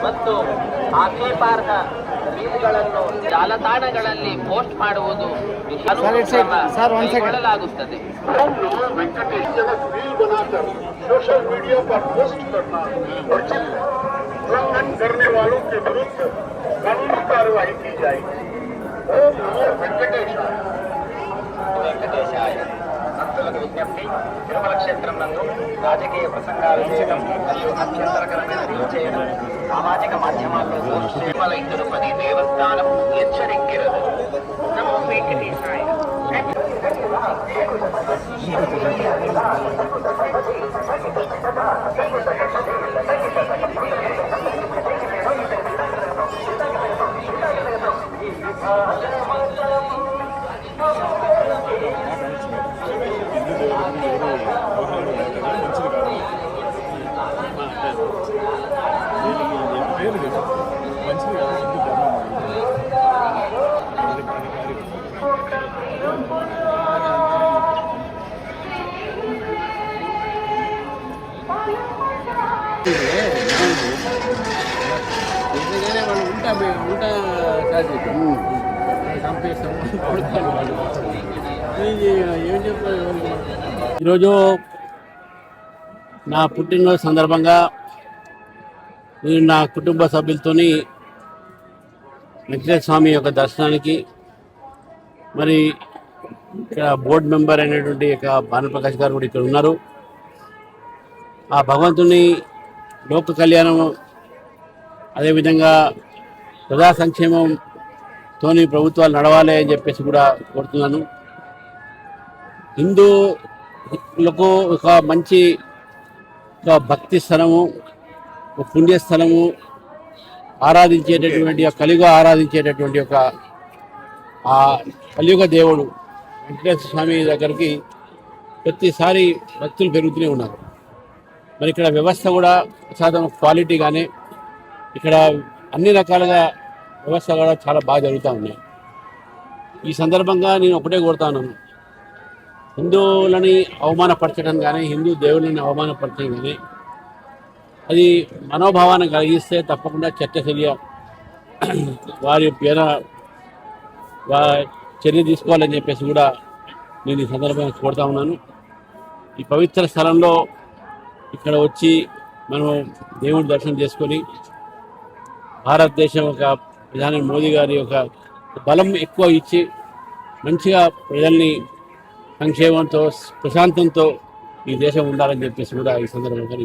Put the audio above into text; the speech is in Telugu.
ಮತ್ತು ಆಕ್ಷೇಪಾರ್ಹ ರೀಲ್ಗಳನ್ನು ಜಾಲತಾಣಗಳಲ್ಲಿ ಪೋಸ್ಟ್ ಮಾಡುವುದು ಕೈಗೊಳ್ಳಲಾಗುತ್ತದೆ. सोशल मीडिया पर पोस्ट करना और उल्लंघन करने वालों के विरुद्ध कानूनी कार्रवाई की जाएगी. ओम नमो వెంకటేశాయ. భక్తులకు విజ్ఞప్తి, తిరుమల క్షేత్రం నందు రాజకీయ ప్రసంగాలు చేయడం మరియు అభ్యంతరకరమైన రీల్ చేయడం సామాజిక మాధ్యమాల్లో పోస్ట్ తిరుమల తిరుపతి దేవస్థానం హెచ్చరిక్கிறது. నమో వెంకటేశాయ. ఈరోజు నా పుట్టినరోజు సందర్భంగా నేను నా కుటుంబ సభ్యులతోని వెంకటేశ్వర స్వామి యొక్క దర్శనానికి, మరి ఇక్కడ బోర్డు మెంబర్ అయినటువంటి భానుప్రకాష్ గారు కూడా ఇక్కడ ఉన్నారు. ఆ భగవంతుని లోక కళ్యాణం, అదేవిధంగా ప్రజా సంక్షేమంతోని ప్రభుత్వాలు నడవాలి అని చెప్పేసి కూడా కోరుతున్నాను. హిందువులకు ఒక మంచి భక్తి స్థలము, ఒక పుణ్యస్థలము, ఆరాధించేటటువంటి కలియుగ ఆరాధించేటటువంటి ఆ కలియుగ దేవుడు వెంకటేశ్వర స్వామి దగ్గరికి ప్రతిసారి భక్తులు పెరుగుతూనే ఉన్నారు. మరి ఇక్కడ వ్యవస్థ కూడా శాతం క్వాలిటీ కానీ ఇక్కడ అన్ని రకాలుగా వ్యవస్థ కూడా చాలా బాగా జరుగుతూ ఉన్నాయి. ఈ సందర్భంగా నేను ఒకటే కోరుతాను, హిందువులని అవమానపరచడం కానీ, హిందూ దేవుళ్ళని అవమానపరచడం కానీ అది మనోభావాన్ని కలిగిస్తే తప్పకుండా చర్య వారి పేర చర్య తీసుకోవాలని చెప్పేసి కూడా నేను ఈ సందర్భంగా కోరుతా ఉన్నాను. ఈ పవిత్ర స్థలంలో ఇక్కడ వచ్చి మనం దేవుడి దర్శనం చేసుకొని భారతదేశం ప్రధాని మోదీ గారి బలం ఎక్కువ ఇచ్చి మంచిగా ప్రజల్ని సంక్షేమంతో ప్రశాంతంతో ఈ దేశం ఉండాలని చెప్పేసి కూడా ఈ సందర్భంగా